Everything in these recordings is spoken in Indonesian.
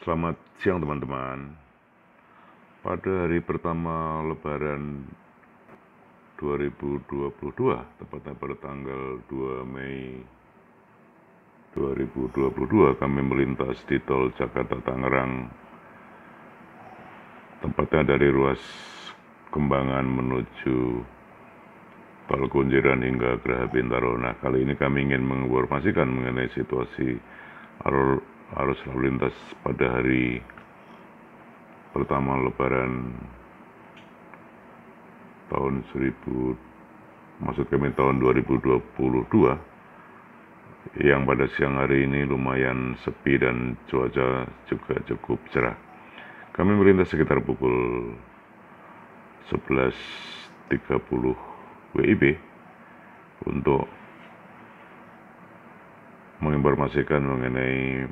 Selamat siang teman-teman. Pada hari pertama Lebaran 2022, tepatnya pada tanggal 2 Mei 2022, kami melintas di tol Jakarta-Tangerang, tempatnya dari ruas Kembangan menuju tol Kunjiran hingga Geraha Bintaro. Nah, kali ini kami ingin menginformasikan mengenai situasi arus lalu lintas pada hari pertama Lebaran tahun 2022, yang pada siang hari ini lumayan sepi dan cuaca juga cukup cerah. Kami melintas sekitar pukul 11.30 WIB untuk menginformasikan mengenai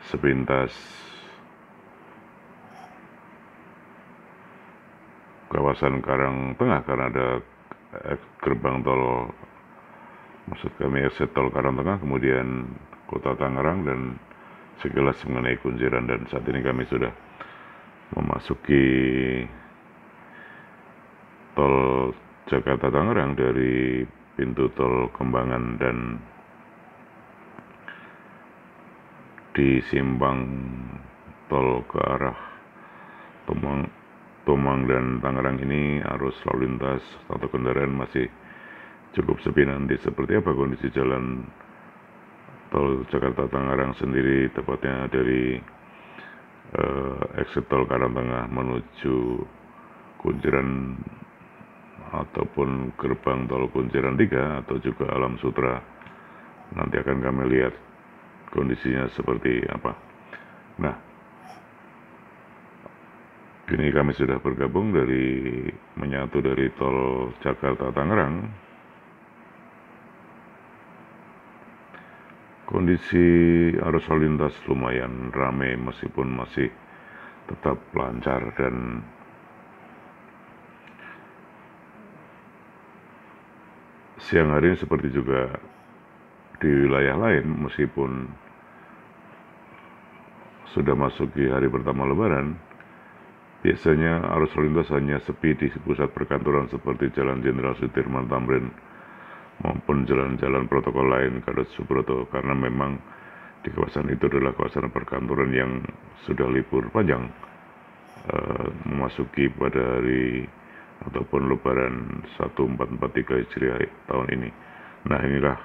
sepintas kawasan Karang Tengah, karena ada gerbang tol, maksud kami exit tol Karang Tengah, kemudian kota Tangerang, dan sekilas mengenai Kunjiran. Dan saat ini kami sudah memasuki tol Jakarta Tangerang dari pintu tol Kembangan, dan di simpang tol ke arah Tomang dan Tangerang ini arus lalu lintas atau kendaraan masih cukup sepi. Nanti seperti apa kondisi jalan tol Jakarta Tangerang sendiri, tepatnya dari exit tol Karang Tengah menuju Kunjiran ataupun gerbang tol Kunjiran 3 atau juga Alam Sutra, nanti akan kami lihat kondisinya seperti apa. Nah, kini kami sudah bergabung menyatu dari tol Jakarta Tangerang. Kondisi arus lalu lintas lumayan ramai meskipun masih tetap lancar, dan siang hari ini seperti juga di wilayah lain, meskipun sudah masuk di hari pertama Lebaran, biasanya arus lalu lintas hanya sepi di pusat perkantoran seperti Jalan Jenderal Sudirman Tamrin maupun jalan-jalan protokol lain Gatot Subroto, karena memang di kawasan itu adalah kawasan perkantoran yang sudah libur panjang memasuki pada hari ataupun Lebaran 1443 Hijriah tahun ini. Nah, inilah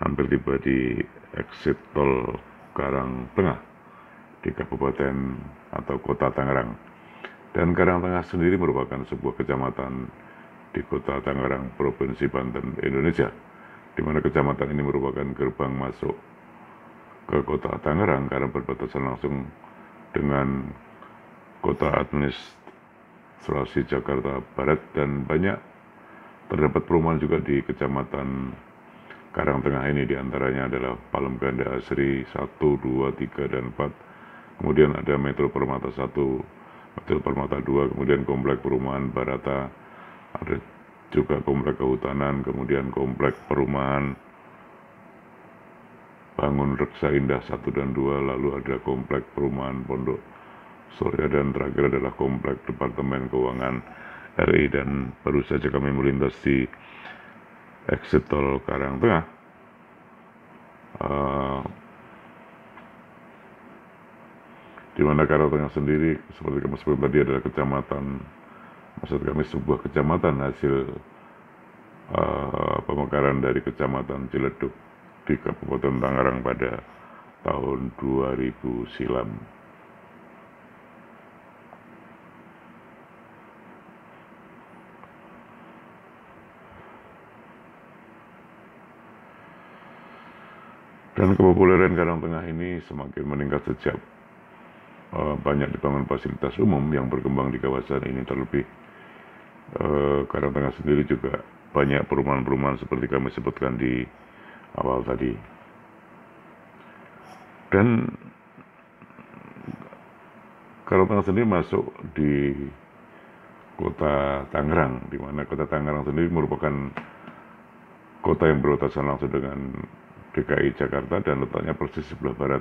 hampir tiba di exit tol Karang Tengah di Kabupaten atau Kota Tangerang. Dan Karang Tengah sendiri merupakan sebuah kecamatan di Kota Tangerang, Provinsi Banten, Indonesia, di mana kecamatan ini merupakan gerbang masuk ke Kota Tangerang karena berbatasan langsung dengan Kota Administrasi Jakarta Barat, dan banyak terdapat perumahan juga di Kecamatan Karang Tengah ini. Diantaranya adalah Palem Ganda Asri 1, 2, 3, dan 4. Kemudian ada Metro Permata 1, Metro Permata 2, kemudian Komplek Perumahan Barata, ada juga Komplek Kehutanan, kemudian Komplek Perumahan Bangun Reksa Indah 1 dan 2, lalu ada Komplek Perumahan Pondok Surya, dan terakhir adalah Komplek Departemen Keuangan RI. Dan baru saja kami melintas di exit tol Karang Tengah. Di mana Karang Tengah sendiri, seperti kami sebut tadi, adalah kecamatan, maksud kami sebuah kecamatan hasil pemekaran dari Kecamatan Ciledug di Kabupaten Tangerang pada tahun 2000 silam. Dan kepopuleran Karang Tengah ini semakin meningkat sejak banyak dibangun fasilitas umum yang berkembang di kawasan ini. Terlebih Karang Tengah sendiri juga banyak perumahan-perumahan seperti kami sebutkan di awal tadi. Dan Karang Tengah sendiri masuk di Kota Tangerang, di mana Kota Tangerang sendiri merupakan kota yang berbatasan langsung dengan DKI Jakarta dan letaknya persis sebelah barat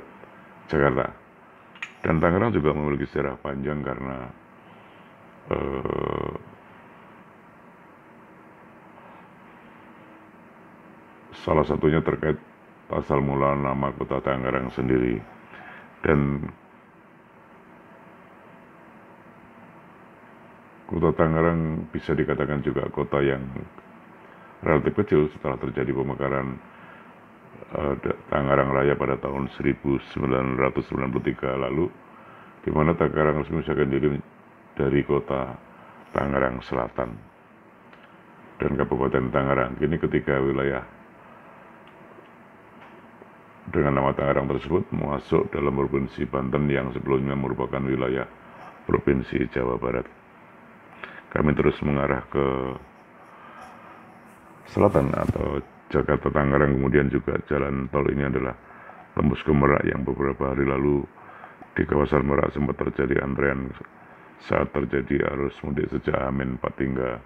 Jakarta. Dan Tangerang juga memiliki sejarah panjang karena salah satunya terkait asal mula nama kota Tangerang sendiri. Dan kota Tangerang bisa dikatakan juga kota yang relatif kecil setelah terjadi pemekaran Tangerang Raya pada tahun 1993 lalu, di mana Tangerang resmi memisahkan diri dari kota Tangerang Selatan dan Kabupaten Tangerang. Kini ketika wilayah dengan nama Tangerang tersebut masuk dalam Provinsi Banten yang sebelumnya merupakan wilayah Provinsi Jawa Barat. Kami terus mengarah ke selatan atau Jakarta Tangerang, kemudian juga jalan tol ini adalah tembus ke Merak yang beberapa hari lalu di kawasan Merak sempat terjadi antrean saat terjadi arus mudik sejak H-4 hingga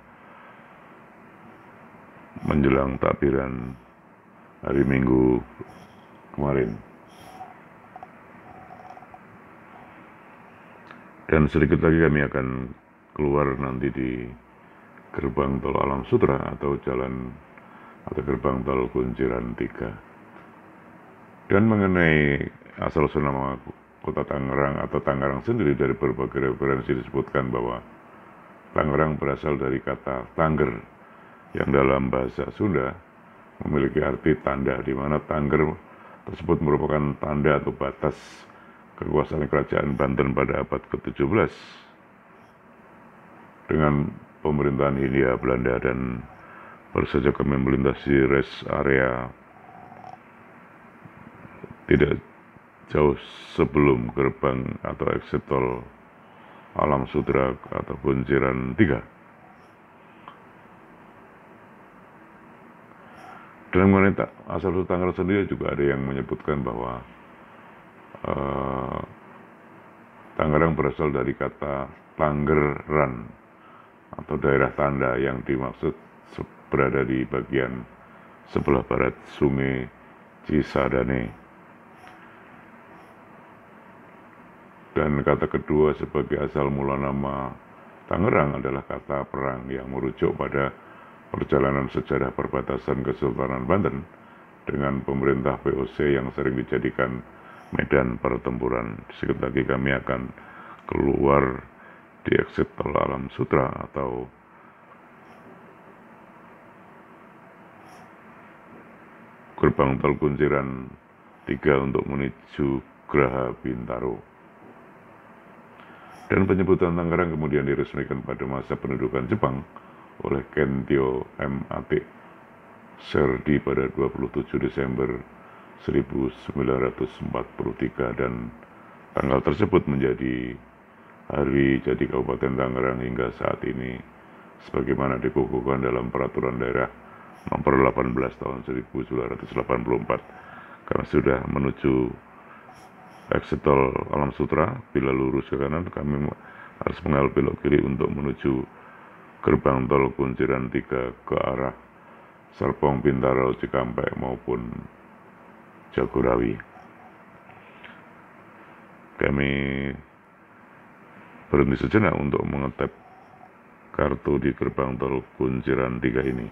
menjelang takbiran hari Minggu kemarin. Dan sedikit lagi kami akan keluar nanti di gerbang tol Alam Sutra atau gerbang tol Kunciran 3. Dan mengenai asal-usul nama kota Tangerang atau Tangerang sendiri, dari berbagai referensi disebutkan bahwa Tangerang berasal dari kata Tangger yang dalam bahasa Sunda memiliki arti tanda, di mana Tangger tersebut merupakan tanda atau batas kekuasaan kerajaan Banten pada abad ke-17 dengan pemerintahan Hindia Belanda, dan baru saja kami melintasi rest area tidak jauh sebelum gerbang atau exit tol Alam Sutra atau Kunciran 3. Dan mengenai asal-usul Tangerang sendiri juga ada yang menyebutkan bahwa Tangerang berasal dari kata Tanggeran atau daerah tanda yang dimaksud berada di bagian sebelah barat Sungai Cisadane. Dan kata kedua sebagai asal mula nama Tangerang adalah kata perang yang merujuk pada perjalanan sejarah perbatasan Kesultanan Banten dengan pemerintah VOC yang sering dijadikan medan pertempuran. Sedikit lagi kami akan keluar di exit tol Alam Sutra atau gerbang tol Kunciran 3 untuk menuju Geraha Bintaro. Dan penyebutan Tangerang kemudian diresmikan pada masa pendudukan Jepang oleh Kentyo M. Atik Serdi pada 27 Desember 1943, dan tanggal tersebut menjadi hari jadi Kabupaten Tangerang hingga saat ini sebagaimana dikukuhkan dalam Peraturan Daerah Nomor 18 tahun 1984. Karena sudah menuju exit tol Alam Sutra, bila lurus ke kanan kami harus mengambil belok kiri untuk menuju gerbang tol Kunciran 3 ke arah Serpong, Bintaro, Cikampek maupun Jagorawi. Kami berhenti sejenak untuk mengetap kartu di gerbang tol Kunciran 3 ini.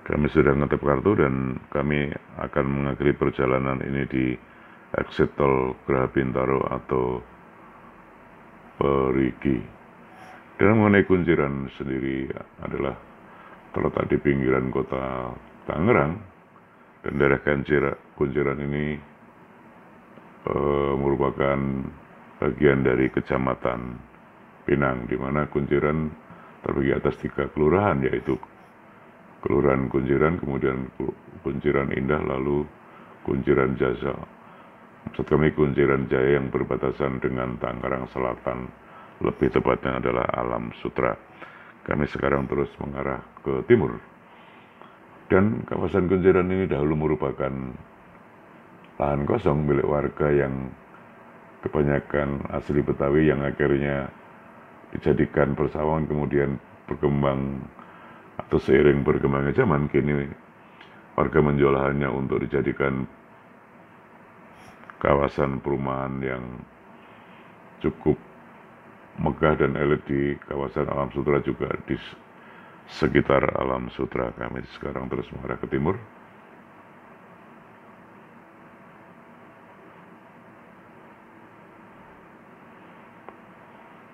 Kami sudah ngetep kartu dan kami akan mengakhiri perjalanan ini di exit tol Geraha Bintaro atau Perigi. Dan mengenai Kunciran sendiri adalah terletak di pinggiran kota Tangerang, dan daerah Kunciran ini merupakan bagian dari Kecamatan Pinang, di mana Kunciran terbagi atas 3 kelurahan, yaitu Kelurahan Kunciran, kemudian Kunciran Indah, lalu Kunciran Jasa. Maksud kami Kunciran Jaya yang berbatasan dengan Tangerang Selatan, lebih tepatnya adalah Alam Sutra. Kami sekarang terus mengarah ke timur. Dan kawasan Kunciran ini dahulu merupakan lahan kosong milik warga yang kebanyakan asli Betawi yang akhirnya dijadikan persawahan, kemudian berkembang atau seiring berkembangnya zaman, kini warga menjual lahannya untuk dijadikan kawasan perumahan yang cukup megah dan elit di kawasan Alam Sutera, juga di sekitar Alam Sutera. Kami sekarang terus mengarah ke timur.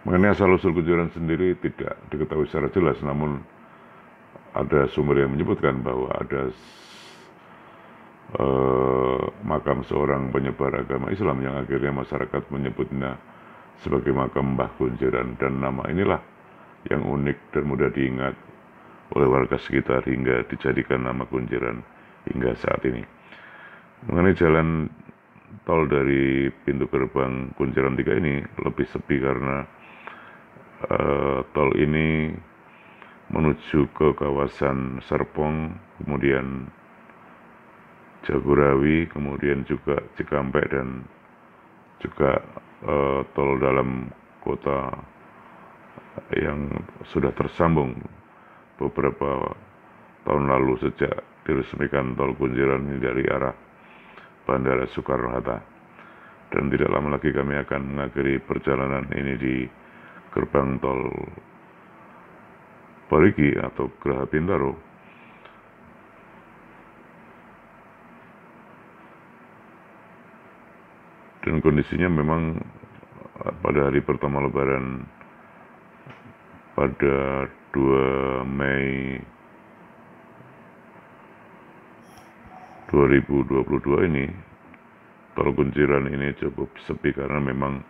Mengenai asal-usul Kunjuran sendiri tidak diketahui secara jelas, namun ada sumber yang menyebutkan bahwa ada makam seorang penyebar agama Islam yang akhirnya masyarakat menyebutnya sebagai makam Mbah Kunjuran, dan nama inilah yang unik dan mudah diingat oleh warga sekitar hingga dijadikan nama Kunjuran hingga saat ini. Mengenai jalan tol dari pintu gerbang Kunjuran 3 ini lebih sepi karena tol ini menuju ke kawasan Serpong, kemudian Jagorawi, kemudian juga Cikampek, dan juga tol dalam kota yang sudah tersambung beberapa tahun lalu sejak diresmikan tol Kunjuran ini dari arah Bandara Soekarno-Hatta. Dan tidak lama lagi kami akan mengakhiri perjalanan ini di gerbang tol Parigi atau Geraha Bintaro. Dan kondisinya memang pada hari pertama Lebaran pada 2 Mei 2022 ini, tol Kunjuran ini cukup sepi karena memang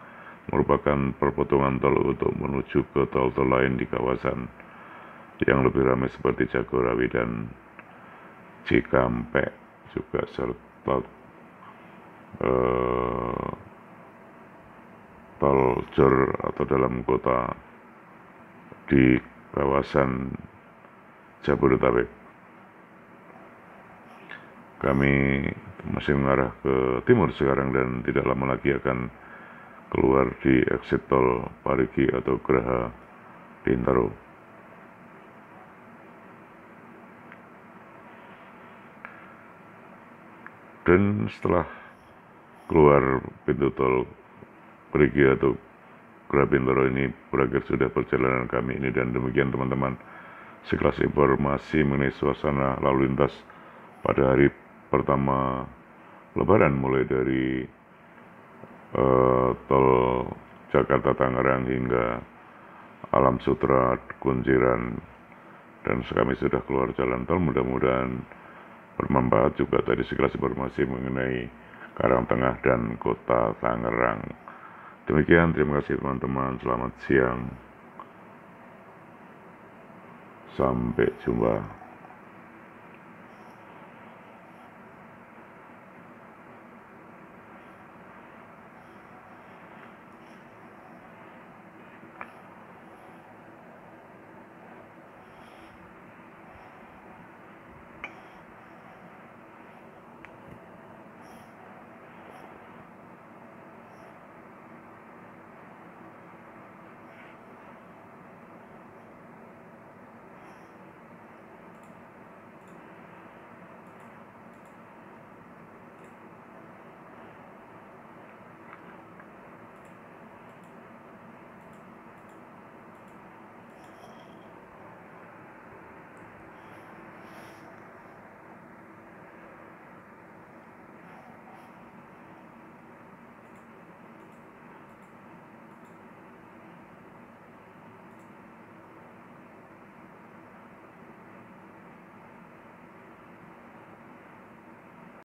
merupakan perpotongan tol untuk menuju ke tol-tol lain di kawasan yang lebih ramai seperti Jagorawi dan Cikampek, juga serta tol Jor atau dalam kota di kawasan Jabodetabek. Kami masih mengarah ke timur sekarang dan tidak lama lagi akan keluar di exit tol Parigi atau Geraha Bintaro. Dan setelah keluar pintu tol Parigi atau Geraha Bintaro ini berakhir sudah perjalanan kami ini, dan demikian teman-teman sekelas informasi mengenai suasana lalu lintas pada hari pertama Lebaran, mulai dari tol Jakarta Tangerang hingga Alam Sutera Kunjuran, dan kami sudah keluar jalan tol. Mudah-mudahan bermanfaat juga tadi sekelas informasi mengenai Karangtengah dan Kota Tangerang. Demikian, terima kasih teman-teman, selamat siang, sampai jumpa.